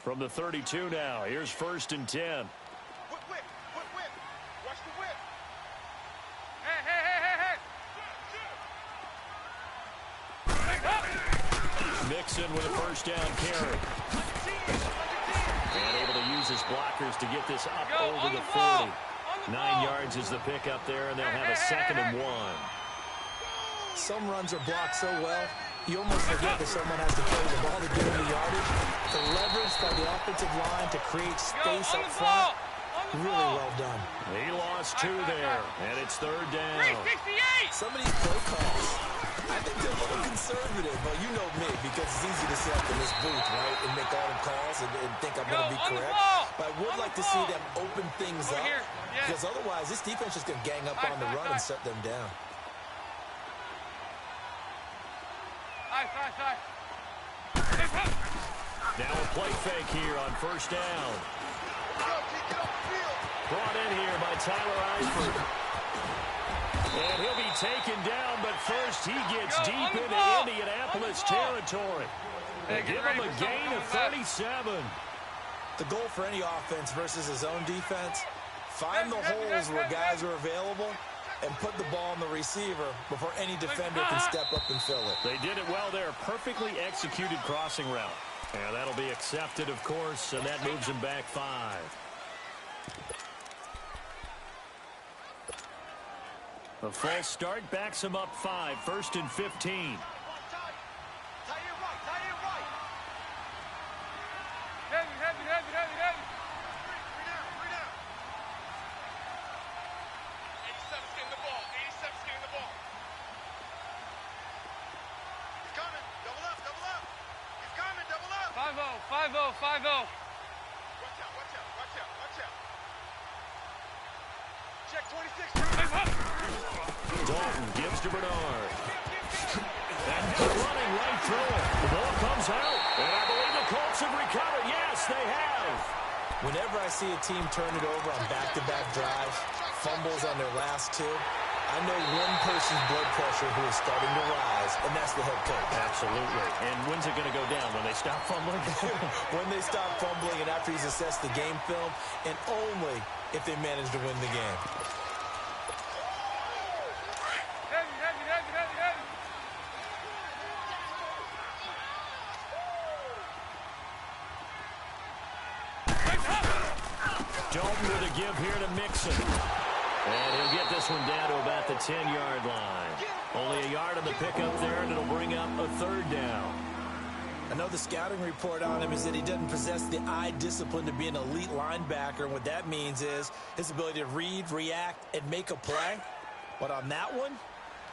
From the 32 now, here's 1st and 10. Whip. Watch the whip. Hey. Mixon with a first down carry. And able to use his blockers to get this up over the 40. 9 yards is the pickup there, and they'll have a 2nd and 1. Some runs are blocked so well, you almost forget that someone has to carry the ball to get him the yardage. The leverage by the offensive line to create space up front, really well done. He lost 2 there, and it's 3rd down. 368! Some of these play calls, I think they're a little conservative. Well, you know me, because it's easy to sit up in this booth, right, and make all the calls and think I'm going to be correct. But I would like to see them open things up, because otherwise this defense is going to gang up on the run and shut them down. Now a play fake here on 1st down. Brought in here by Tyler Eifert. And he'll be taken down, but first he gets deep into Indianapolis territory. They give him a gain of 37. The goal for any offense versus his own defense, find the holes where guys are available and put the ball on the receiver before any defender can step up and fill it. They did it well there. Perfectly executed crossing route. And that'll be accepted, of course, and that moves him back 5. A false start backs him up 5. 1st and 15. Watch out. Check 26. Dalton gives to Bernard. And running right through it. The ball comes out. And I believe the Colts have recovered. Yes, they have. Whenever I see a team turn it over on back-to-back drives, fumbles on their last 2, I know one person's blood pressure who is starting to rise, and that's the head coach. Absolutely. And when's it going to go down? When they stop fumbling? When they stop fumbling and after he's assessed the game film, and only if they manage to win the game. Dalton with a give here to Mixon. And he'll get this one down to about the 10-yard line. Only a yard on the pickup there, and it'll bring up a 3rd down. I know the scouting report on him is that he doesn't possess the eye discipline to be an elite linebacker. And what that means is his ability to read, react, and make a play. But on that one,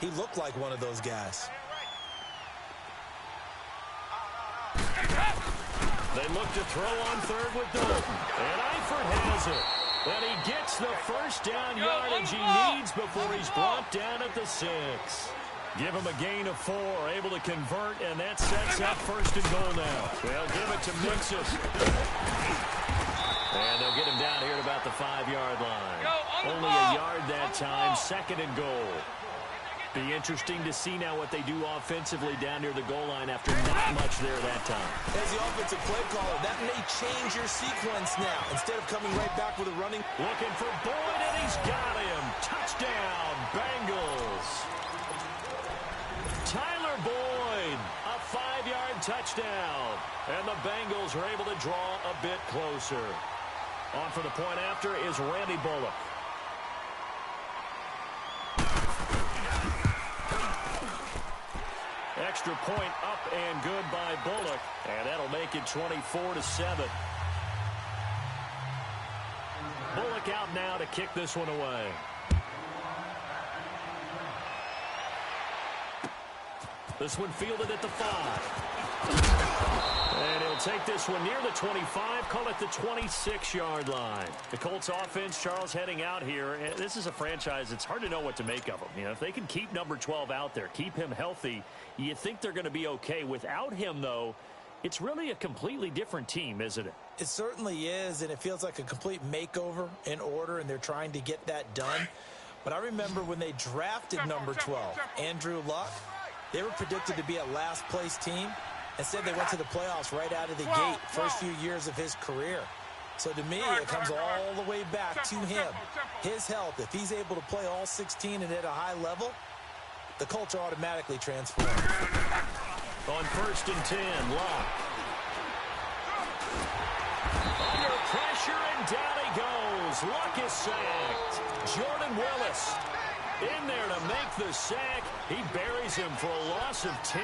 he looked like one of those guys. They look to throw on 3rd with Dalton. And Eifert has it. And he gets the first down yardage he needs before he's brought down at the 6. Give him a gain of 4, able to convert, and that sets up 1st and goal now. They'll give it to Mixon. And they'll get him down here at about the 5-yard line. Only a yard that time, 2nd and goal. Be interesting to see now what they do offensively down near the goal line after not much there that time. As the offensive play caller, that may change your sequence now. Instead of coming right back with a running. Looking for Boyd, and he's got him. Touchdown, Bengals. Tyler Boyd, a 5-yard touchdown. And the Bengals are able to draw a bit closer. On for the point after is Randy Bullock. Extra point up and good by Bullock. And that'll make it 24-7. Bullock out now to kick this one away. This one fielded at the 5. And he'll take this one near the 25, call it the 26-yard line. The Colts offense, Charles, heading out here. This is a franchise, it's hard to know what to make of them. You know, if they can keep number 12 out there, keep him healthy, you think they're going to be okay. Without him, though, it's really a completely different team, isn't it? It certainly is, and it feels like a complete makeover in order, and they're trying to get that done. But I remember when they drafted number 12, Andrew Luck, they were predicted to be a last-place team. Instead, they went to the playoffs right out of the gate, first few years of his career. So to me, it comes all the way back to him. His health, if he's able to play all 16 and at a high level, the culture automatically transforms. On 1st and 10, Locke. Under pressure, and down he goes. Locke is sacked. Jordan Willis in there to make the sack. He buries him for a loss of 10.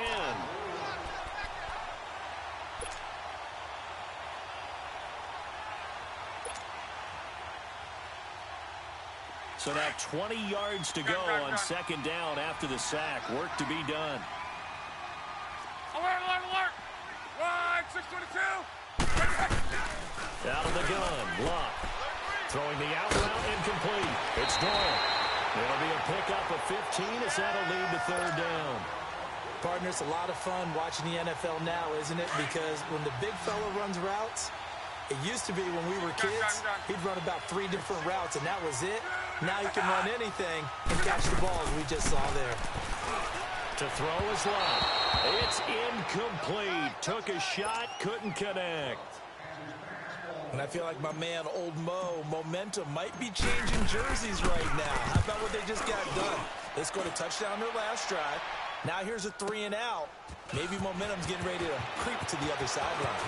So now 20 yards to go on 2nd down after the sack. Work to be done. Alert, alert, alert! 622! Out of the gun, Locke. Throwing the out route, incomplete. It's Doyle. It'll be a pickup of 15 as that'll lead to 3rd down. Partner, it's a lot of fun watching the NFL now, isn't it? Because when the big fella runs routes, it used to be when we were kids, he'd run about 3 different routes, and that was it. Now he can run anything and catch the ball, as we just saw there. To throw is Locke. It's incomplete. Took a shot, couldn't connect. And I feel like my man, Old Mo, momentum might be changing jerseys right now. How about what they just got done? They scored a touchdown their last drive. Now here's a 3 and out. Maybe momentum's getting ready to creep to the other sideline.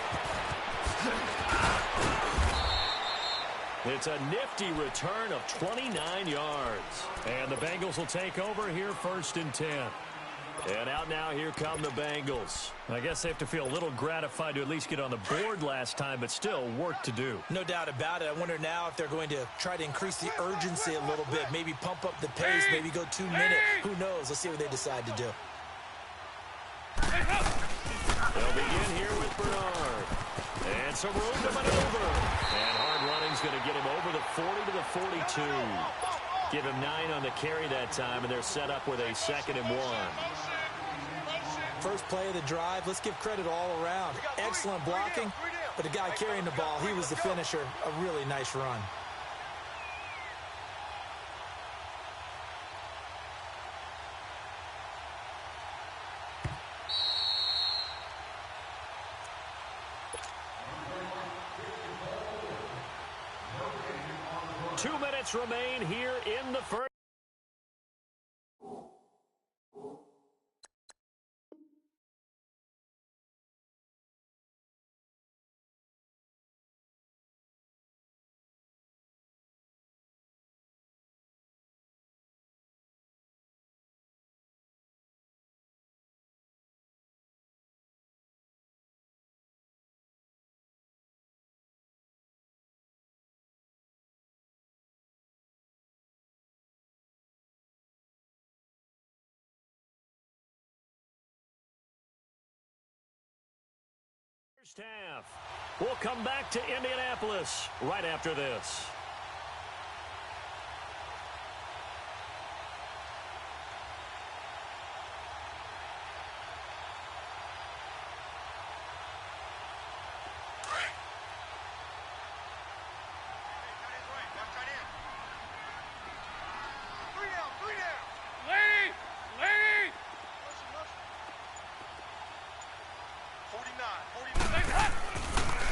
It's a nifty return of 29 yards. And the Bengals will take over here 1st and 10. And out now, here come the Bengals. I guess they have to feel a little gratified to at least get on the board last time, but still work to do. No doubt about it. I wonder now if they're going to try to increase the urgency a little bit, maybe pump up the pace, maybe go 2 minutes. Who knows? Let's see what they decide to do. They'll begin here with Bernard. And some room to maneuver. And hard running's going to get him over the 40 to the 42. Give him 9 on the carry that time, and they're set up with a 2nd and 1. First play of the drive, let's give credit all around. Excellent blocking, but the guy carrying the ball, he was the finisher. A really nice run. Two minutes remain here in the first. First half. We'll come back to Indianapolis right after this.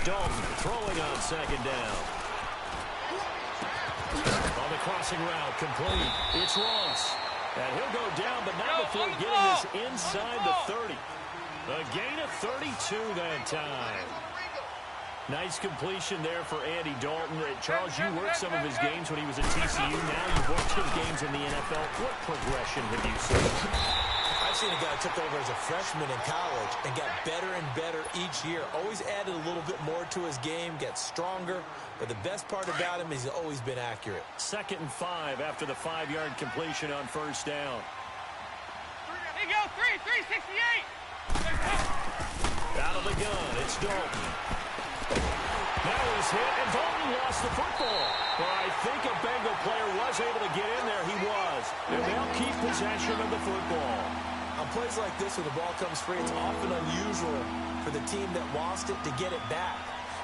Dalton throwing on 2nd down. On the crossing route, complete. It's Ross. And he'll go down, but not before getting this inside the 30. A gain of 32 that time. Nice completion there for Andy Dalton. Charles, you worked some of his games when he was at TCU. Now you've worked his games in the NFL. What progression have you seen? I've seen a guy who took over as a freshman in college and got better and better each year. Always added a little bit more to his game, gets stronger. But the best part about him is he's always been accurate. 2nd and 5 after the 5-yard completion on 1st down. There you go, 368. Out of the gun, it's Dalton. Now he's hit, and Dalton lost the football. Well, I think a Bengal player was able to get in there. He was. And they'll keep possession of the football. On plays like this, when the ball comes free, it's often unusual for the team that lost it to get it back.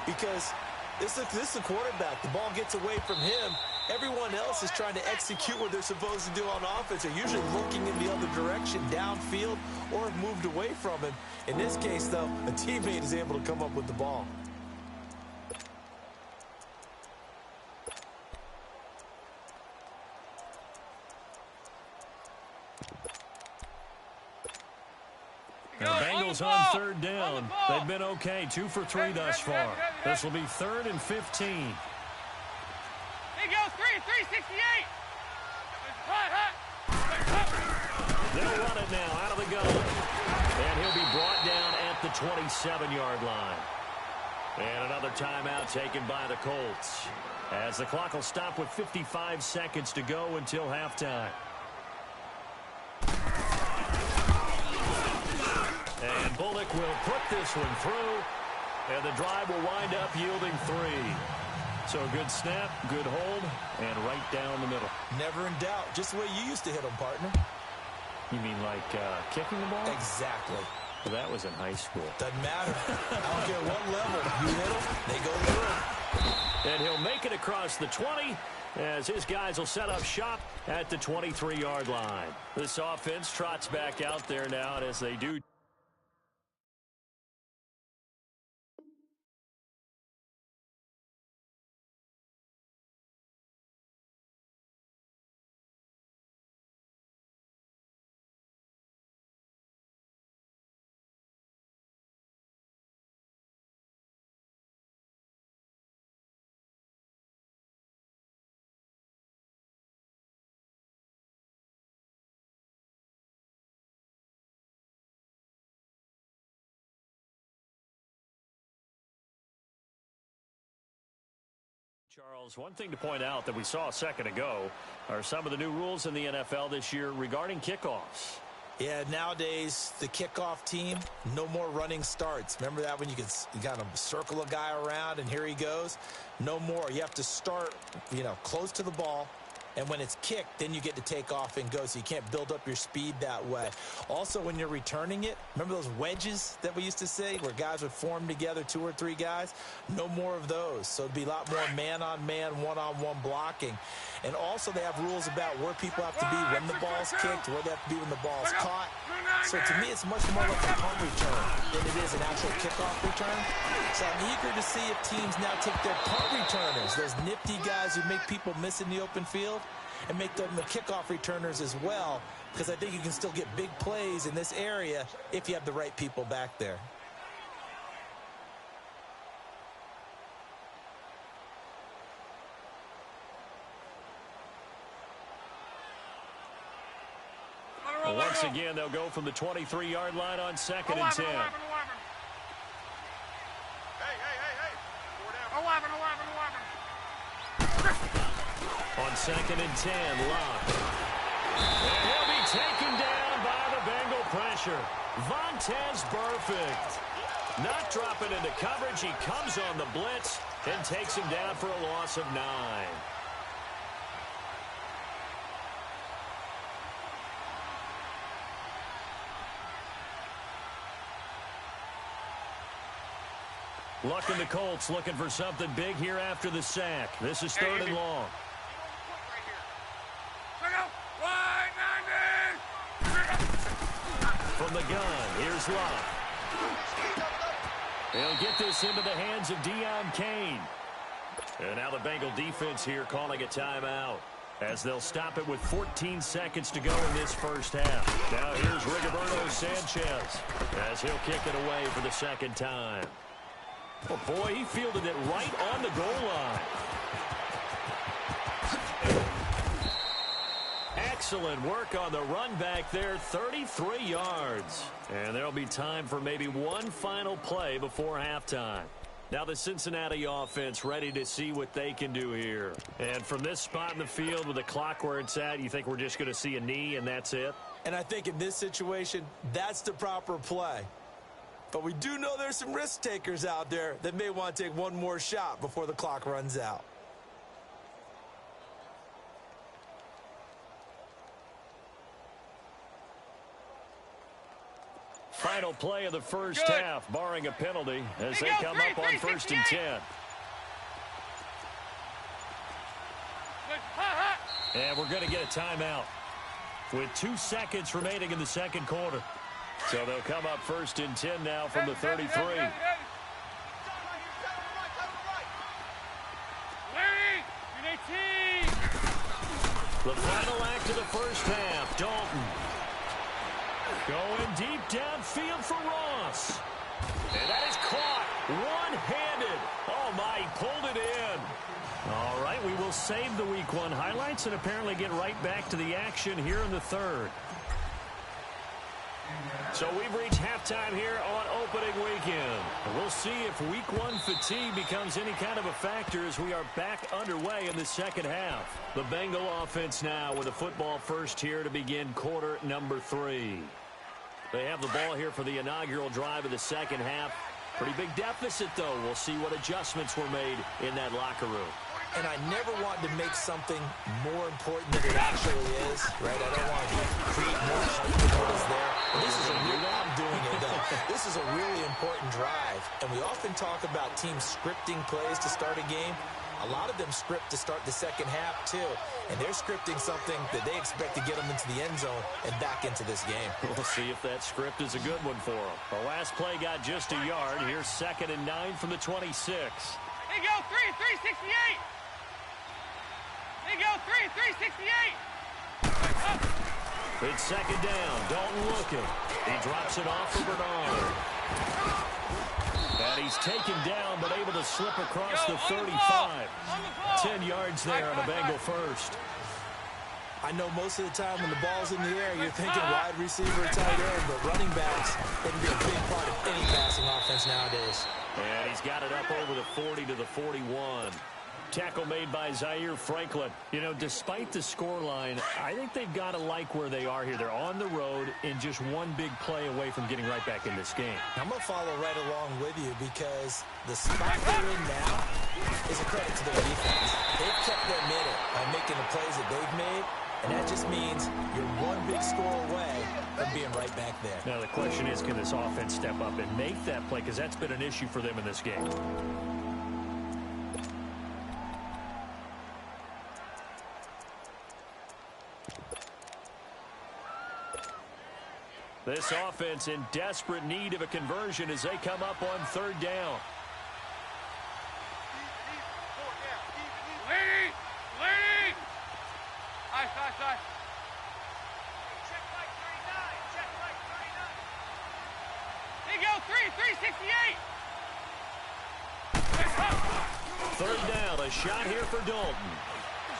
Because this is the quarterback. The ball gets away from him, Everyone else is trying to execute what they're supposed to do on offense. They're usually looking in the other direction, downfield, or have moved away from him. In this case, though, a teammate is able to come up with the ball. The Bengals on third down. They've been okay, 2 for 3 thus far. This will be 3rd and 15. Here you go, 368. They'll run it now out of the gun. And he'll be brought down at the 27-yard line. And another timeout taken by the Colts, as the clock will stop with 55 seconds to go until halftime. And Bullock will put this one through, and the drive will wind up yielding 3. So a good snap, good hold, and right down the middle. Never in doubt. Just the way you used to hit them, partner. You mean like kicking the ball? Exactly. Well, that was in high school. Doesn't matter. I don't care what level. You hit them, they go through. And he'll make it across the 20, as his guys will set up shop at the 23-yard line. This offense trots back out there now, and as they do, Charles, one thing to point out that we saw a second ago are some of the new rules in the NFL this year regarding kickoffs. Yeah, nowadays, the kickoff team, no more running starts. Remember that when you got to circle a guy around and here he goes? No more. You have to start, close to the ball. And when it's kicked, then you get to take off and go, so you can't build up your speed that way. Also, when you're returning it, remember those wedges that we used to say where guys would form together, 2 or 3 guys? No more of those. So it'd be a lot more man-on-man, one-on-one blocking. And also they have rules about where people have to be when the ball's kicked, where they have to be when the ball's caught. So to me, it's much more like a punt return than it is an actual kickoff return. So I'm eager to see if teams now take their punt returners, those nifty guys who make people miss in the open field, and make them the kickoff returners as well, because I think you can still get big plays in this area if you have the right people back there. Well, once again, they'll go from the 23-yard line on 2nd and 10. Hey. 11. On 2nd and 10, Locke. And he'll be taken down by the Bengal pressure. Vontaze Burfict. Not dropping into coverage. He comes on the blitz and takes him down for a loss of 9. Luck in the Colts looking for something big here after the sack. This is 3rd and long. From the gun, here's Locke. He'll get this into the hands of Deion Kane. And now the Bengal defense here calling a timeout, as they'll stop it with 14 seconds to go in this first half. Now here's Rigoberto Sanchez, as he'll kick it away for the 2nd time. Oh, boy, he fielded it right on the goal line. Excellent work on the run back there, 33 yards. And there'll be time for maybe one final play before halftime. Now the Cincinnati offense ready to see what they can do here. And from this spot in the field with the clock where it's at, you think we're just going to see a knee and that's it? And I think in this situation, that's the proper play. But we do know there's some risk takers out there that may want to take one more shot before the clock runs out. Final play of the first half, barring a penalty, as they come up on 1st and 10. And we're going to get a timeout with 2 seconds remaining in the second quarter. So they'll come up first and 10 now from the 33. The final act of the first half. Dalton going deep downfield for Ross. And that is caught one-handed. Oh, my, he pulled it in. All right, we will save the Week 1 highlights and apparently get right back to the action here in the third. So we've reached halftime here on opening weekend. And we'll see if Week 1 fatigue becomes any kind of a factor as we are back underway in the second half. The Bengal offense now with a football first here to begin quarter number 3. They have the ball here for the inaugural drive of the second half. Pretty big deficit, though. We'll see what adjustments were made in that locker room. And I never want to make something more important than it actually is, right? I don't want to create more hype than what is there. I'm doing it, though. This is a really important drive. And we often talk about teams scripting plays to start a game. A lot of them script to start the second half, too. And they're scripting something that they expect to get them into the end zone and back into this game. We'll see if that script is a good one for them. The last play got just a yard. Here's 2nd and 9 from the 26. They go 368. They go 368. It's 2nd down. Dalton looking. He drops it off for Bernard. And he's taken down, but able to slip across the 35. 10 yards there on a Bengal first. I know most of the time when the ball's in the air, you're thinking wide receiver, tight end, but running backs, they can be a big part of any passing offense nowadays. And he's got it up over the 40 to the 41. Tackle made by Zaire Franklin. You know, despite the scoreline, I think they've got to like where they are here. They're on the road and just one big play away from getting right back in this game. I'm going to follow right along with you because the spot they're in now is a credit to their defense. They've kept them in it by making the plays that they've made, and that just means you're one big score away from being right back there. Now, the question is, can this offense step up and make that play? Because that's been an issue for them in this game. This offense in desperate need of a conversion as they come up on 3rd down. Lead! Nice. Check like 39. They go 368. 3rd down, a shot here for Dalton.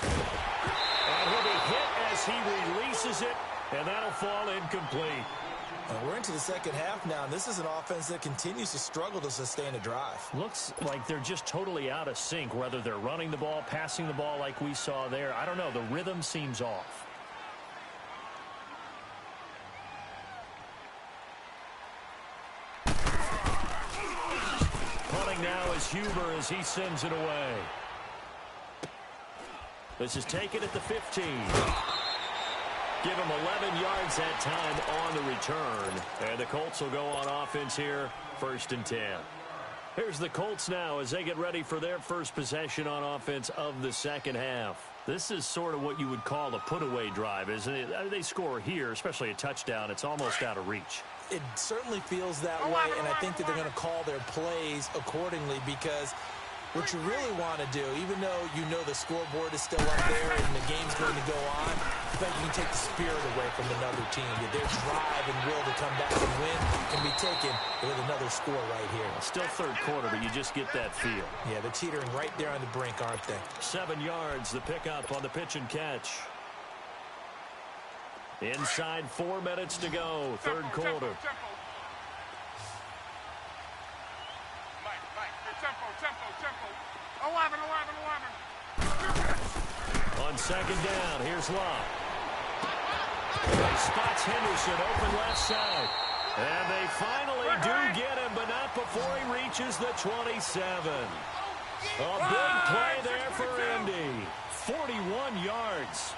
And he'll be hit as he releases it, and that'll fall incomplete. We're into the second half now. This is an offense that continues to struggle to sustain a drive. Looks like they're just totally out of sync, whether they're running the ball, passing the ball like we saw there. I don't know. The rhythm seems off. Punting now is Huber as he sends it away. This is taken at the 15. Give him 11 yards that time on the return. And the Colts will go on offense here, 1st and 10. Here's the Colts now as they get ready for their first possession on offense of the second half. This is sort of what you would call a put-away drive, isn't it? They score here, especially a touchdown. It's almost out of reach. It certainly feels that way, and I think that they're going to call their plays accordingly because what you really want to do, even though you know the scoreboard is still up there and the game's going to go on, I think you can take the spirit away from another team. Their drive and will to come back and win can be taken with another score right here. Still 3rd quarter, but you just get that feel. Yeah, they're teetering right there on the brink, aren't they? 7 yards, the pickup on the pitch and catch. Inside 4 minutes to go, 3rd quarter. Tempo. 11. On 2nd down, here's Locke. He spots Henderson open left side. And they finally do get him, but not before he reaches the 27. A big play there for Indy. 41 yards.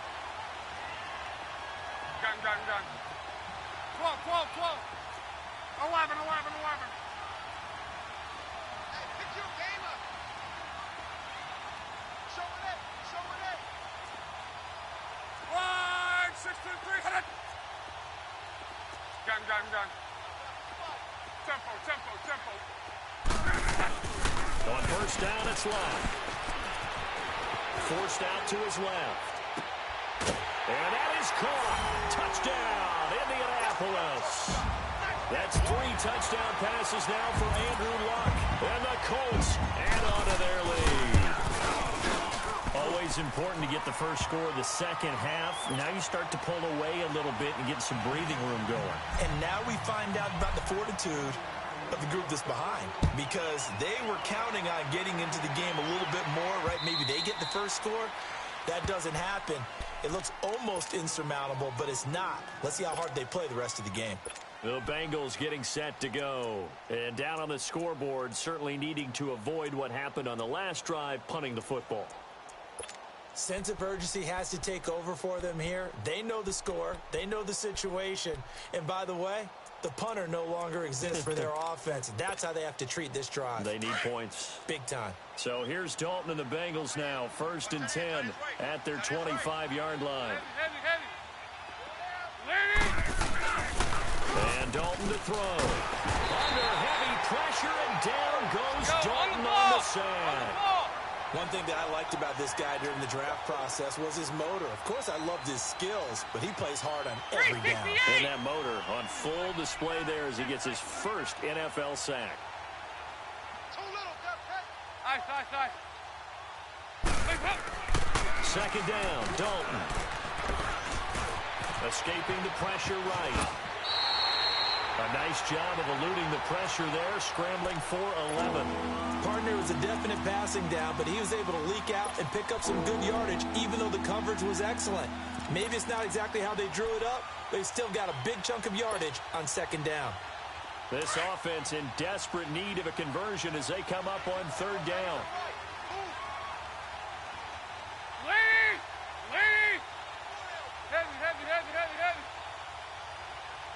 Done. 12. 11. Pick your game up. Show it. I'm done. Tempo. On first down, it's left. Forced out to his left. And that is caught. Touchdown, Indianapolis. That's 3 touchdown passes now for Andrew Luck. And the Colts add on to their lead. Always important to get the first score of the second half. Now you start to pull away a little bit and get some breathing room going. And now we find out about the fortitude of the group that's behind, because they were counting on getting into the game a little bit more, right? Maybe they get the first score. That doesn't happen. It looks almost insurmountable, but it's not. Let's see how hard they play the rest of the game. The Bengals getting set to go. And down on the scoreboard, certainly needing to avoid what happened on the last drive, punting the football. Sense of urgency has to take over for them here. They know the score. They know the situation. And by the way, the punter no longer exists for their offense. That's how they have to treat this drive. They need points. Big time. So here's Dalton and the Bengals now. 1st and 10 at their 25-yard line. And Dalton to throw. Under heavy pressure, and down goes Dalton on the sand. One thing that I liked about this guy during the draft process was his motor. Of course, I loved his skills, but he plays hard on every down. And that motor on full display there as he gets his first NFL sack. Second down, Dalton. Escaping the pressure right. A nice job of eluding the pressure there, scrambling for 11. Partner was a definite passing down, but he was able to leak out and pick up some good yardage, even though the coverage was excellent. Maybe it's not exactly how they drew it up, but they still got a big chunk of yardage on second down. This offense in desperate need of a conversion as they come up on 3rd down. Heavy.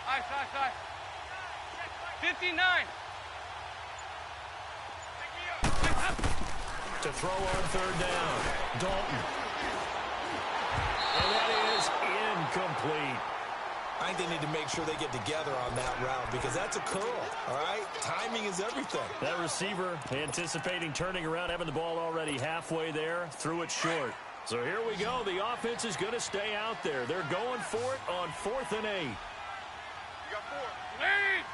Ice. 59. To throw on 3rd down, Dalton. And that is incomplete. I think they need to make sure they get together on that route, because that's a curl, all right? Timing is everything. That receiver anticipating turning around, having the ball already halfway there, threw it short. So here we go. The offense is going to stay out there. They're going for it on 4th and 8. You got 4. Lead!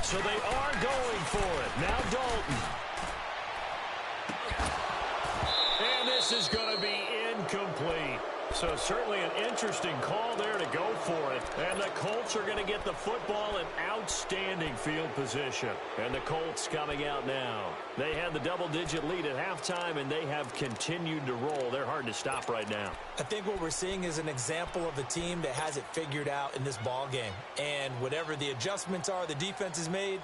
So they are going for it. Now Dalton. And this is going to be incomplete. So certainly an interesting call there to go for it. And the Colts are going to get the football in outstanding field position. And the Colts coming out now. They had the double-digit lead at halftime, and they have continued to roll. They're hard to stop right now. I think what we're seeing is an example of a team that has it figured out in this ball game. And whatever the adjustments are the defense has made,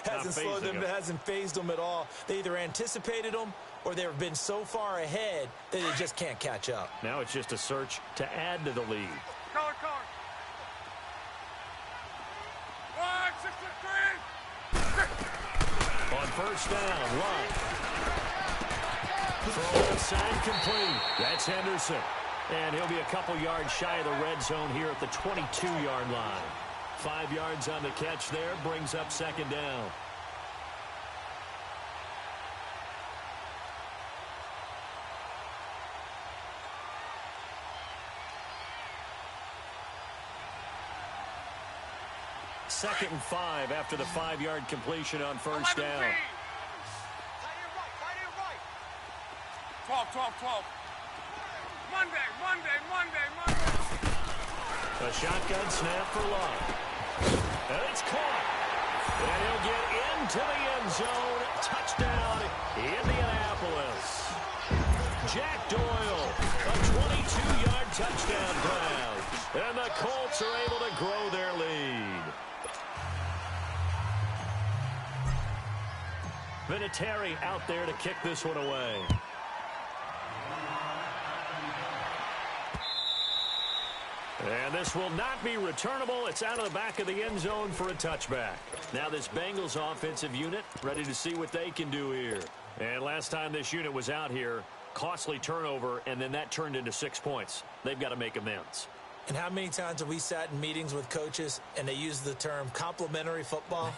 hasn't slowed them, hasn't phased them at all. They either anticipated them or they've been so far ahead that they just can't catch up. Now it's just a search to add to the lead. Color. 1, 6, 3. On first down, Luck. Throw inside, complete. That's Henderson. And he'll be a couple yards shy of the red zone here at the 22-yard line. 5 yards on the catch there, brings up second down. Second and 5 after the 5-yard completion on first down. 12. Monday. A shotgun snap for Luck. And it's caught. And he'll get into the end zone. Touchdown, Indianapolis. Jack Doyle, a 22-yard touchdown pass. And the Colts are able to grow their lead. Vinatieri out there to kick this one away. And this will not be returnable. It's out of the back of the end zone for a touchback. Now this Bengals offensive unit ready to see what they can do here. And last time this unit was out here, Costly turnover, and then that turned into 6 points. They've got to make amends. And how many times have we sat in meetings with coaches and they use the term complementary football?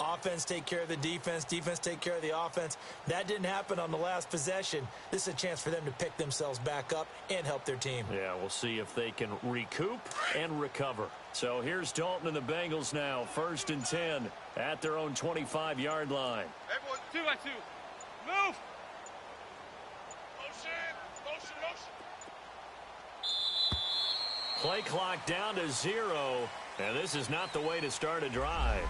Offense take care of the defense, defense take care of the offense. That didn't happen on the last possession. This is a chance for them to pick themselves back up and help their team. Yeah, we'll see if they can recoup and recover. So here's Dalton and the Bengals now, 1st and 10 at their own 25-yard line. Everyone, 2-by-2. Move! Motion, motion, motion. Play clock down to 0, and this is not the way to start a drive.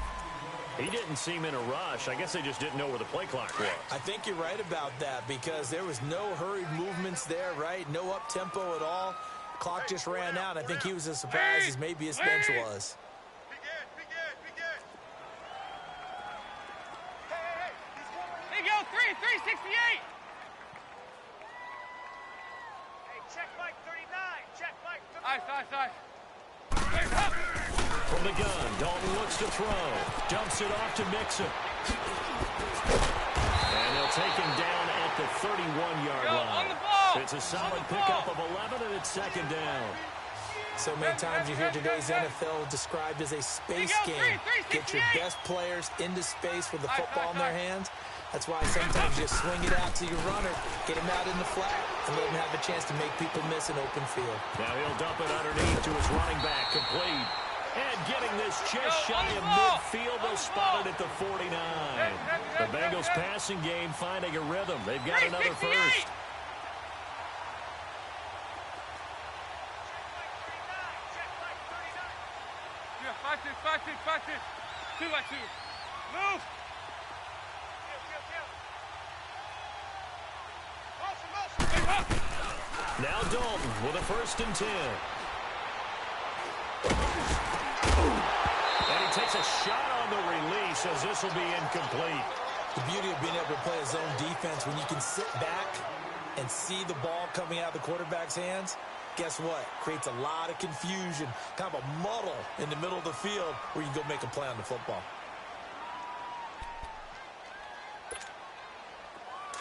He didn't seem in a rush. I guess they just didn't know where the play clock was. I think you're right about that because there was no hurried movements there, right? No up-tempo at all. Clock just ran out. I think he was as surprised as maybe his bench was. Be good, be good, be good. Hey. There you go, 368. Hey, check Mike 39. Check Mike 39. Nice. From the gun, Dalton looks to throw. Dumps it off to Mixon. And they'll take him down at the 31-yard line. On the ball. It's a solid pickup of 11, and it's 2nd down. So many times you hear today's NFL described as a space game. Get your best players into space with the football in their hands. That's why sometimes you swing it out to your runner, get him out in the flat, and let him have a chance to make people miss an open field. Now he'll dump it underneath to his running back, complete. And getting this just shy of midfield, they'll spot it at the 49. The Bengals passing game finding a rhythm. They've got another first. Five, two. 2-by-2. Move. Now Dalton with a 1st and 10. And he takes a shot on the release as this will be incomplete. The beauty of being able to play a zone defense when you can sit back and see the ball coming out of the quarterback's hands, guess what? Creates a lot of confusion, kind of a muddle in the middle of the field where you can go make a play on the football.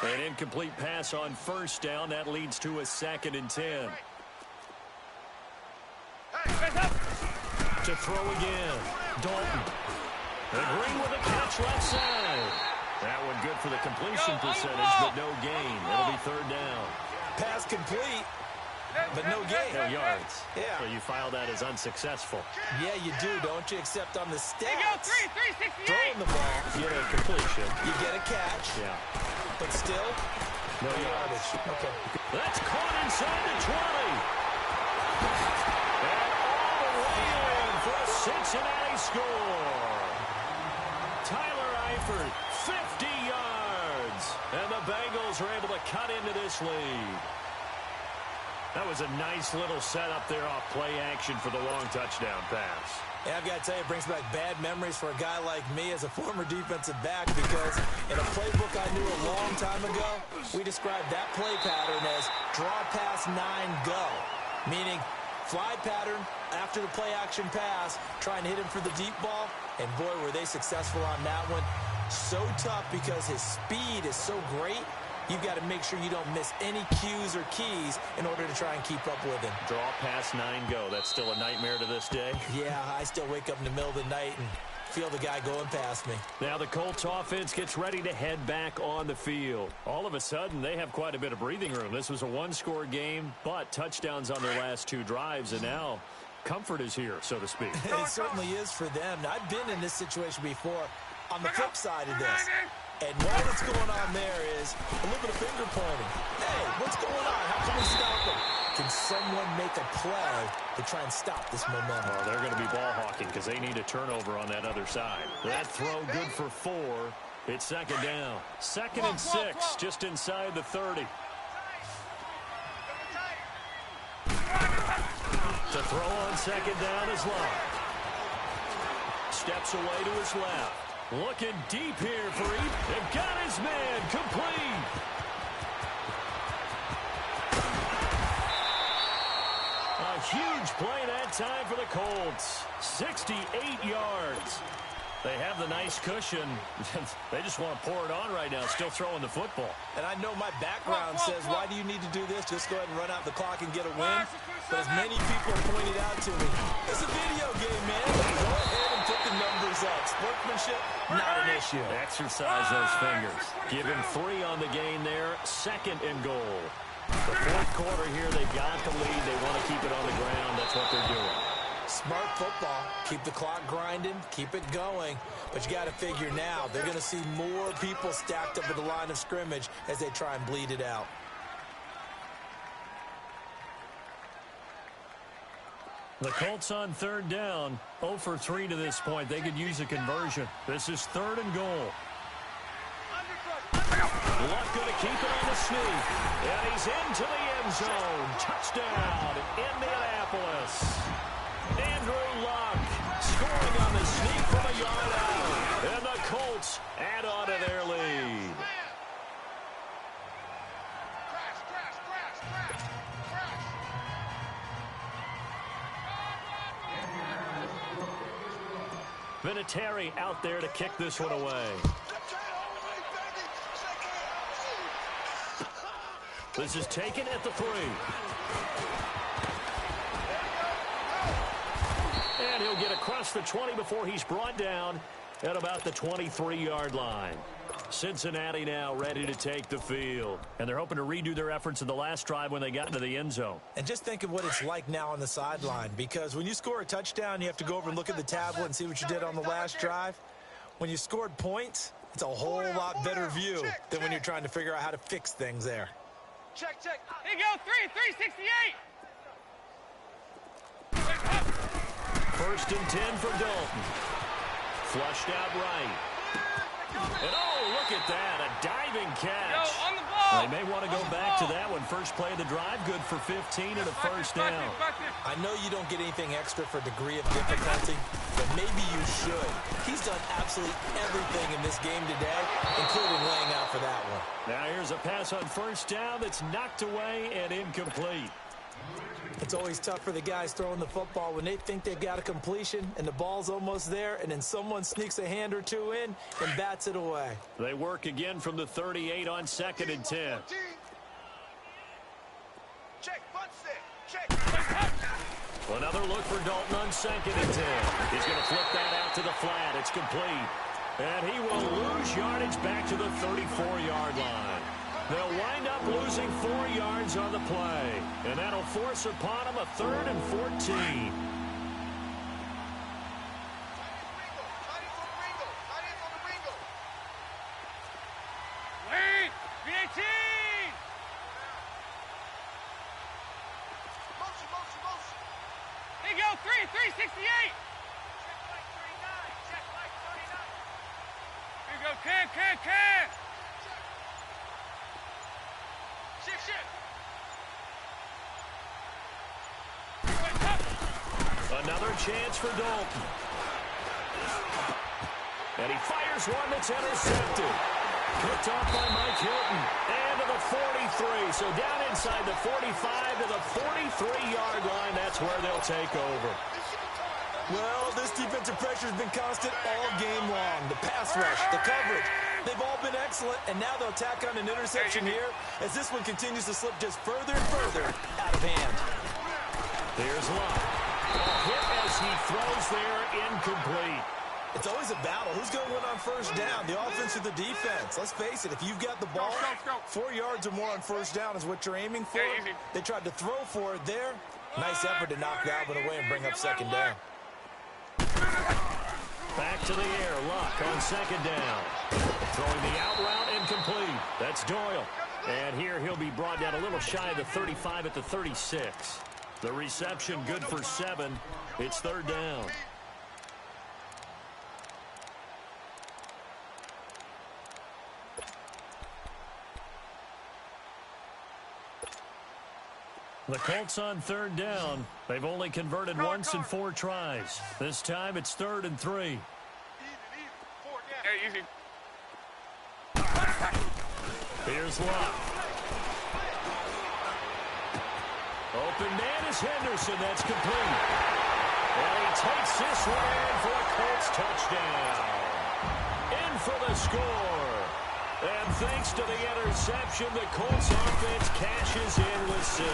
An incomplete pass on 1st down. That leads to a 2nd and 10. To throw again. Dalton. And Green with a catch left side. That one good for the completion percentage, but no gain. It'll be 3rd down. Pass complete, but no gain. No yards. Yeah. So you file that as unsuccessful. Yeah, you do, don't you? Except on the stats. There you go, 368. Throwing the ball, You get a completion. you get a catch, Yeah. but still, No yards. Okay. That's caught inside the 20. And all the way in for a Cincinnati score. Tyler Eifert, 50 yards. And the Bengals are able to cut into this lead. That was a nice little setup there off play action for the long touchdown pass. Yeah, I've got to tell you, it brings back bad memories for a guy like me as a former defensive back because in a playbook I knew a long time ago, we described that play pattern as draw pass 9 go, meaning fly pattern after the play action pass, try and hit him for the deep ball, and boy, were they successful on that one. So tough because his speed is so great. You've got to make sure you don't miss any cues or keys in order to try and keep up with him. Draw pass 9 go. That's still a nightmare to this day. Yeah, I still wake up in the middle of the night and feel the guy going past me. Now the Colts offense gets ready to head back on the field. All of a sudden, they have quite a bit of breathing room. This was a one-score game, but touchdowns on their last 2 drives, and now comfort is here, so to speak. It certainly is for them. Now, I've been in this situation before on the flip side of this. And all that's going on there is a little bit of finger pointing. Hey, what's going on? How can we stop him? Can someone make a play to try and stop this momentum? Oh, they're going to be ball hawking because they need a turnover on that other side. That throw good for 4. It's 2nd down. 2nd and 6, just inside the 30. To throw on 2nd down is Love. Steps away to his left. Looking deep here for and got his man complete. A huge play that time for the Colts. 68 yards. They have the nice cushion. They just want to pour it on right now, still throwing the football. And I know my background says, why do you need to do this? Just go ahead and run out the clock and get a win. But as many people pointed out to me, it's a video game, man. Go ahead and put the numbers up. Sportsmanship, not an issue. Exercise those fingers. Give him 3 on the gain there. 2nd and goal. The 4th quarter here, they've got the lead. They want to keep it on the ground. That's what they're doing. Smart football. Keep the clock grinding. Keep it going. But you got to figure now, they're going to see more people stacked up at the line of scrimmage as they try and bleed it out. The Colts on 3rd down. 0 for 3 to this point. They could use a conversion. This is 3rd and goal. Luck going to keep it on the sneak. And he's into the end zone. Touchdown, Indianapolis. Andrew Luck scoring on the sneak from a yard out. And the Colts add on to their lead. Vinatieri out there to kick this one away. This is taken at the 3. And he'll get across the 20 before he's brought down at about the 23-yard line. Cincinnati now ready to take the field. And they're hoping to redo their efforts in the last drive when they got into the end zone. And just think of what it's like now on the sideline, because when you score a touchdown, you have to go over and look at the tablet and see what you did on the last drive. When you scored points, it's a whole lot better view than when you're trying to figure out how to fix things there. Check. Here you go, 368. 1st and 10 for Dalton. Flushed out right. And oh, look at that, a diving catch. Yo, on the ball. They may want to go back to that one. First play of the drive, good for 15 and a 1st down. I know you don't get anything extra for degree of difficulty, but maybe you should. He's done absolutely everything in this game today, including laying out for that one. Now here's a pass on 1st down that's knocked away and incomplete. It's always tough for the guys throwing the football when they think they've got a completion and the ball's almost there, and then someone sneaks a hand or 2 in and bats it away. They work again from the 38 on 2nd and 10. Check, butt stick. Check. Another look for Dalton on 2nd and 10. He's going to flip that out to the flat. It's complete. And he will lose yardage back to the 34-yard line. They'll wind up losing 4 yards on the play. And that'll force upon them a 3rd and 14. Wait! Green 18! Motion. Here you go, 368! Check like 39. Here you go, can! Shift. Another chance for Dalton. And he fires one that's intercepted. Picked off by Mike Hilton. And to the 43. So down inside the 45 to the 43-yard line. That's where they'll take over. Well, this defensive pressure has been constant all game long. The pass rush, the coverage, they've all been excellent, and now they'll tack on an interception here as this one continues to slip just further and further out of hand. Here's Luck. A hit as he throws there, incomplete. It's always a battle. Who's going to win on 1st down, the offense or the defense? Let's face it, if you've got the ball, 4 yards or more on 1st down is what you're aiming for. They tried to throw for it there. Nice effort to knock that one away and bring up 2nd down. Back to the air, Luck on 2nd down. Throwing the out route, incomplete. That's Doyle. And here he'll be brought down a little shy of the 35 at the 36. The reception good for 7. It's 3rd down. The Colts on 3rd down. They've only converted once in 4 tries. This time it's 3rd and 3. Easy. Here's Luck. Open man is Henderson. That's complete. And he takes this one in for a Colts touchdown. In for the score. And thanks to the interception, the Colts offense cashes in with 6.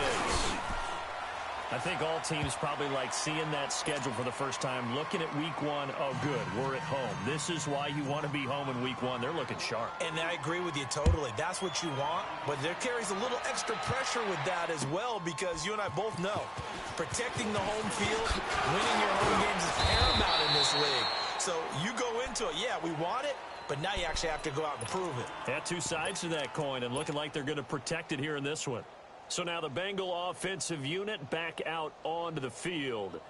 I think all teams probably like seeing that schedule for the first time, looking at week 1. Oh, good, we're at home. This is why you want to be home in week 1. They're looking sharp. And I agree with you totally. That's what you want, but there carries a little extra pressure with that as well, because you and I both know protecting the home field, winning your home games is paramount in this league. So you go into it, yeah, we want it, but now you actually have to go out and prove it. Yeah, 2 sides to that coin, and looking like they're going to protect it here in this one. So now the Bengal offensive unit back out onto the field.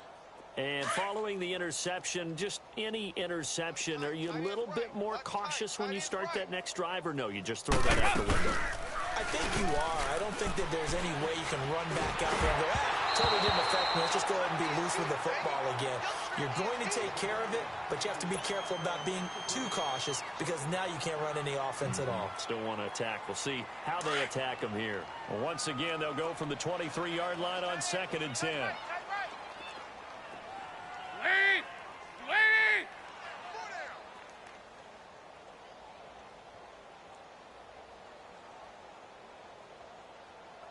And following the interception, just any interception, are you a little bit more cautious when you start that next drive, or no, you just throw that out the window? I think you are. I don't think that there's any way you can run back out there and go, totally didn't affect me. Let's just go ahead and be loose with the football again. You're going to take care of it, but you have to be careful about being too cautious, because now you can't run any offense at all. Still want to attack. We'll see how they attack them here. Well, once again, they'll go from the 23-yard line on 2nd and 10. Lead! Lead!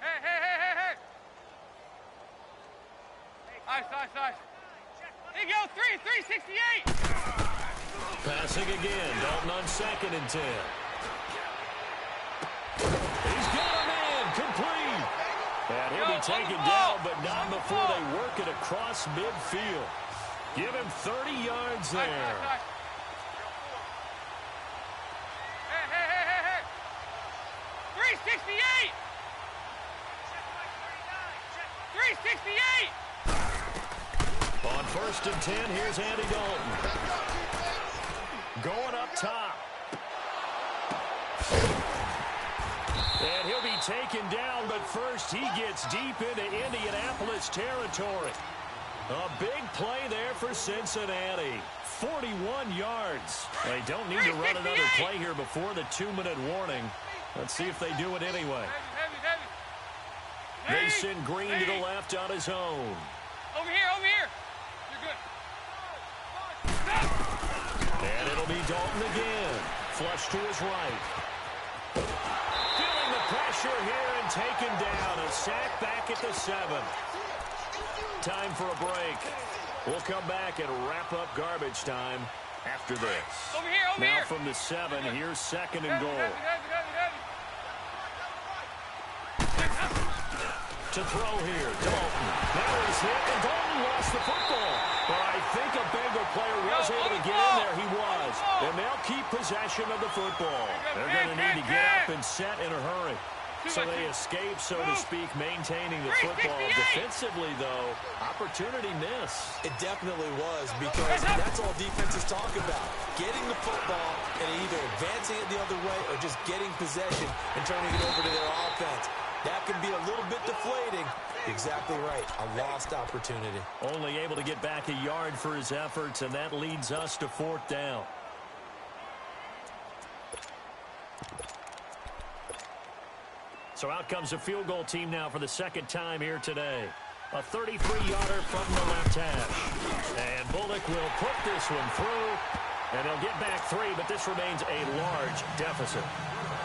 Hey! Ice. Here you go, 368! Passing again, Dalton on 2nd and 10. He's got a man, complete. And he'll be taken down, but not before they work it across midfield. Give him 30 yards there. Hey! 368! 368! On 1st and 10, here's Andy Dalton. Going up top. And he'll be taken down, but first he gets deep into Indianapolis territory. A big play there for Cincinnati. 41 yards. They don't need to run another play here before the 2-minute warning. Let's see if they do it anyway. Mason Green to the left on his own. Over here. You're good. And it'll be Dalton again. Flush to his right. Feeling the pressure here and taken down. A sack back at the 7. Time for a break. We'll come back and wrap up garbage time after this. Over here. Now from the 7, here's 2nd and goal. To throw here, Dalton. Now he's hit, and Dalton lost the football. But I think a Bengal player was able to get in there. He was. And they'll keep possession of the football. They're going to need to get up and set in a hurry. So they escape, so to speak, maintaining the football. Defensively, though, opportunity miss. It definitely was, because that's all defenses talk about. Getting the football and either advancing it the other way or just getting possession and turning it over to their offense. That can be a little bit deflating. Exactly right. A lost opportunity. Only able to get back a yard for his efforts, and that leads us to 4th down. So out comes a field goal team now for the 2nd time here today. A 33-yarder from the left hash. And Bullock will put this one through, and he'll get back 3, but this remains a large deficit.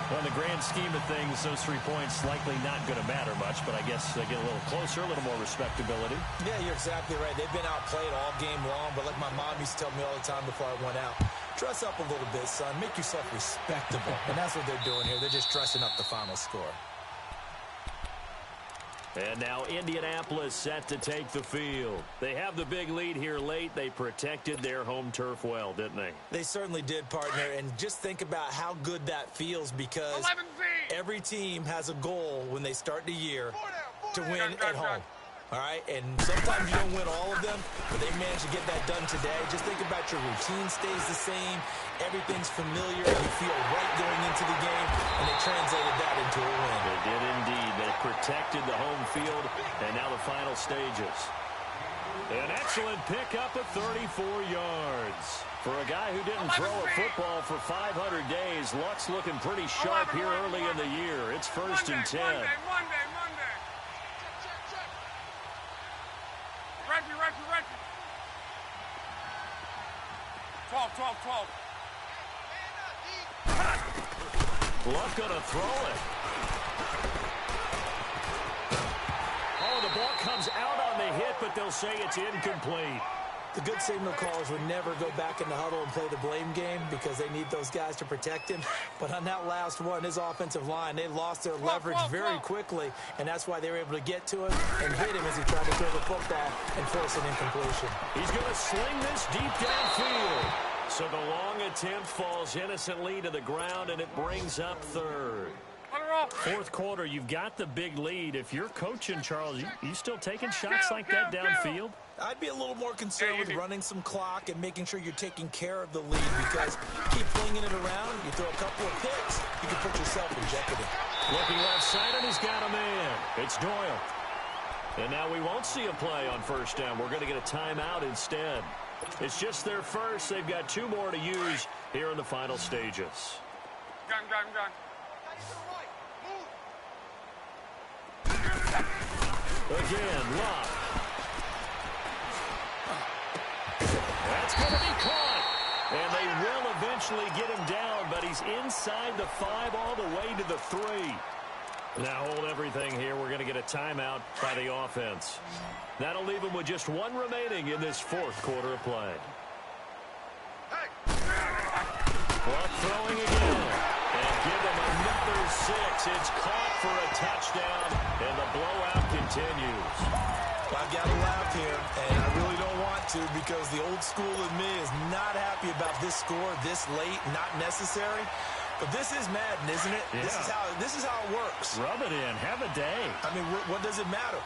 Well, in the grand scheme of things, those 3 points likely not going to matter much, but I guess they get a little closer, a little more respectability. Yeah, you're exactly right. They've been outplayed all game long, but like my mom used to tell me all the time before I went out, dress up a little bit, son. Make yourself respectable. And that's what they're doing here. They're just dressing up the final score. And now Indianapolis set to take the field. They have the big lead here late. They protected their home turf well, didn't they? They certainly did, partner. And just think about how good that feels, because every team has a goal when they start the year to win at home. All right, and sometimes you don't win all of them, but they managed to get that done today. Just think about your routine stays the same. Everything's familiar. You feel right going into the game, and they translated that into a win. They did indeed. They protected the home field, and now the final stages. An excellent pickup of 34 yards. For a guy who didn't throw a football for 500 days, luck's looking pretty sharp here early in the year. It's 1st and 10. Reggie. 12. Luck gonna throw it. Oh, the ball comes out on the hit, but they'll say it's incomplete. The good signal callers would never go back in the huddle and play the blame game because they need those guys to protect him. But on that last one, his offensive line, they lost their leverage very quickly, and that's why they were able to get to him and hit him as he tried to throw the football and force an incompletion. He's going to sling this deep downfield. So the long attempt falls innocently to the ground, and it brings up third. Fourth quarter, you've got the big lead. If you're coaching, Charles, you still taking shots like that downfield? I'd be a little more concerned with running some clock and making sure you're taking care of the lead because keep flinging it around, you throw a couple of picks, you can put yourself in jeopardy. Looking left side, and he's got a man. It's Doyle. And now we won't see a play on first down. We're going to get a timeout instead. It's just their first. They've got 2 more to use here in the final stages. Gun. Again, Locke. That's going to be caught. And they will eventually get him down, but he's inside the 5 all the way to the 3. Now hold everything here. We're going to get a timeout by the offense. That'll leave him with just 1 remaining in this fourth quarter of play. Luck throwing again. And give him another 6. It's caught for a touchdown, and the blowout continues. I've got to laugh here, and I really don't want to because the old school in me is not happy about this score this late, not necessary. But this is Madden, isn't it? Yeah. This is how it works. Rub it in. Have a day. I mean, what does it matter?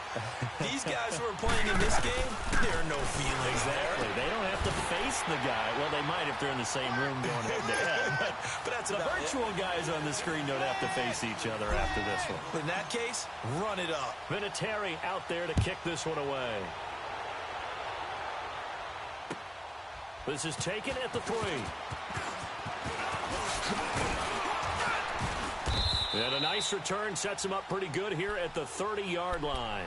These guys who are playing in this game, there are no feelings Exactly. there. They don't have to face the guy. Well, they might if they're in the same room going head-to-head. But that's The about virtual guys on the screen don't have to face each other after this one. it. In that case, run it up. Vinatieri out there to kick this one away. This is taken at the 3. And a nice return sets him up pretty good here at the 30-yard line.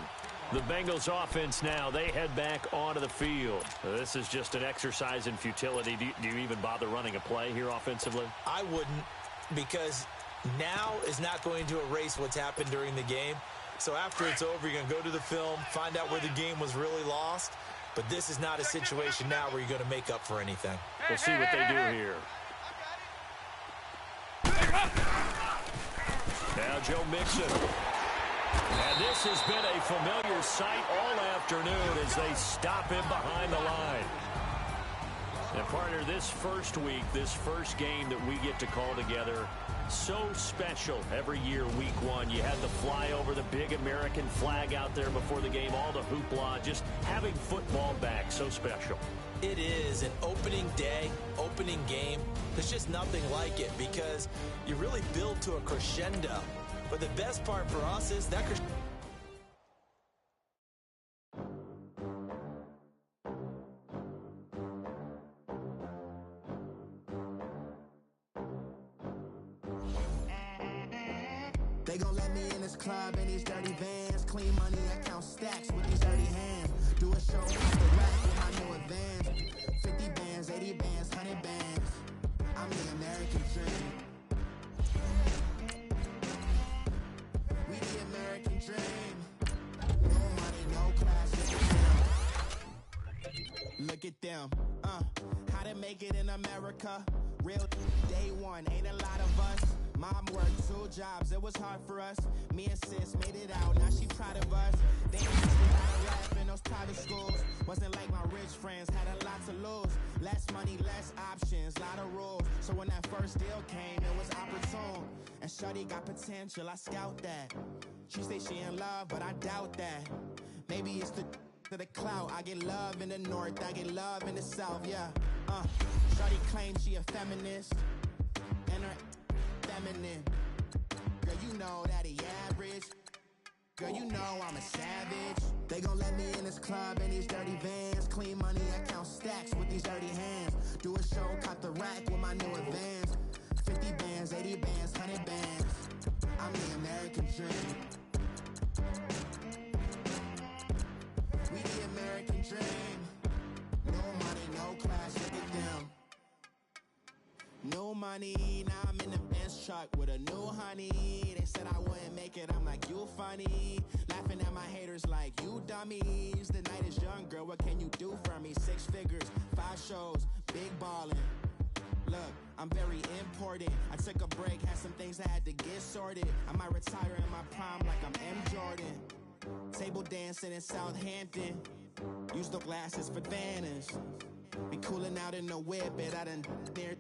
The Bengals offense now, they head back onto the field. This is just an exercise in futility. Do you even bother running a play here offensively? I wouldn't, because now is not going to erase what's happened during the game. So after it's over, you're going to go to the film, find out where the game was really lost. But this is not a situation now where you're going to make up for anything. We'll see what they do here. Now Joe Mixon. And this has been a familiar sight all afternoon as they stop him behind the line. And partner, this first week, this first game that we get to call together, so special every year, week 1. You had the flyover, the big American flag out there before the game, all the hoopla, just having football back, so special. It is an opening day, opening game. There's just nothing like it because you really build to a crescendo. But the best part for us is that crescendo. They gon' let me in this club in these dirty vans. Clean money, I count stacks with these dirty hands. Do a show off the rack with my new advance. 50 bands, 80 bands, 100 bands. I'm the American dream. We the American dream. No money, no class, look at them. How to make it in America. Real day one, ain't a lot of us. Mom worked 2 jobs, it was hard for us. Me and sis made it out, now she proud of us. They ain't teach me how to rap in those private schools. Wasn't like my rich friends, had a lot to lose. Less money, less options, lot of rules. So when that first deal came, it was opportune. And shorty got potential, I scout that. She say she in love, but I doubt that. Maybe it's the clout. I get love in the north, I get love in the south, yeah. Shorty claims she a feminist. And her feminine. Girl, you know that he average. Girl, you know I'm a savage. They gon' let me in this club in these dirty vans. Clean money, I count stacks with these dirty hands. Do a show, cut the rack with my new advance. 50 bands, 80 bands, 100 bands. I'm the American dream. We the American dream. No money, no class, look at them. money. Now I'm in the Benz truck with a new honey. They said I wouldn't make it, I'm like, you funny. Laughing at my haters like, you dummies. The night is young, girl, what can you do for me? 6 figures, 5 shows, big ballin'. Look, I'm very important. I took a break, had some things I had to get sorted. I might retire in my prime like I'm M. Jordan. Table dancing in Southampton. Use the glasses for Vannas. Be cooling out in the whip, but I done dared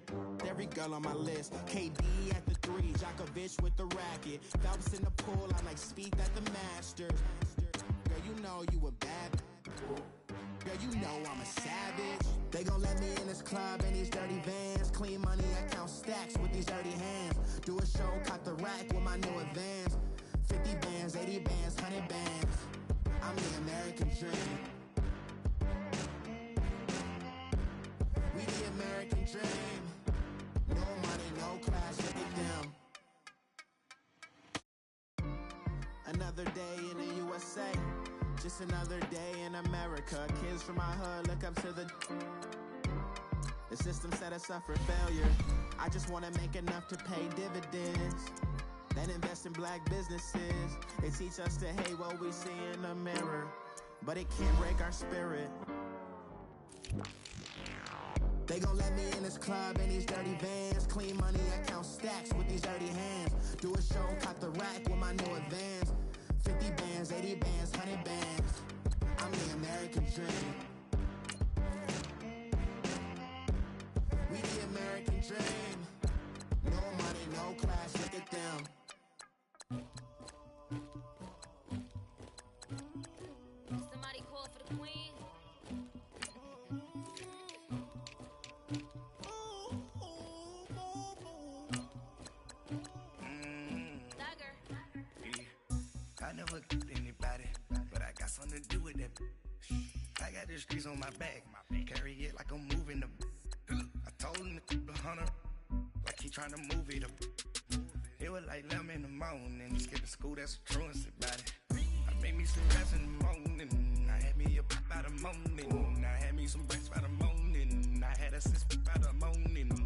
every girl on my list. KD at the 3, Djokovic with the racket. Phelps in the pool, I like Speed at the Masters. Girl, you know you a bad. Girl, you know I'm a savage. They gon' let me in this club in these dirty vans. Clean money, I count stacks with these dirty hands. Do a show, caught the rack with my new advance. 50 bands, 80 bands, 100 bands. I'm the American dream. We the American dream. No money, no class, look at them. Another day in the USA. Just another day in America. Kids from my hood look up to the system set us up for failure. I just want to make enough to pay dividends. Then invest in black businesses. They teach us to hate what we see in the mirror, but it can't break our spirit. They gon' let me in this club in these dirty vans. Clean money, I count stacks with these dirty hands. Do a show, caught the rack with my new advance. 50 bands, 80 bands, 100 bands. I'm the American dream. We the American dream. No money, no class, look at them. Somebody call for the queen. I never killed anybody, but I got something to do with that. I got the streets on my back, carry it like I'm moving the. I told him to keep 100, like he trying to move it up. It was like 11 in the morning, skipping school, that's a truancy about it. I made me some rest in the morning, I had me a pop by the morning, I had me some breaks by the morning, I had a six by the morning.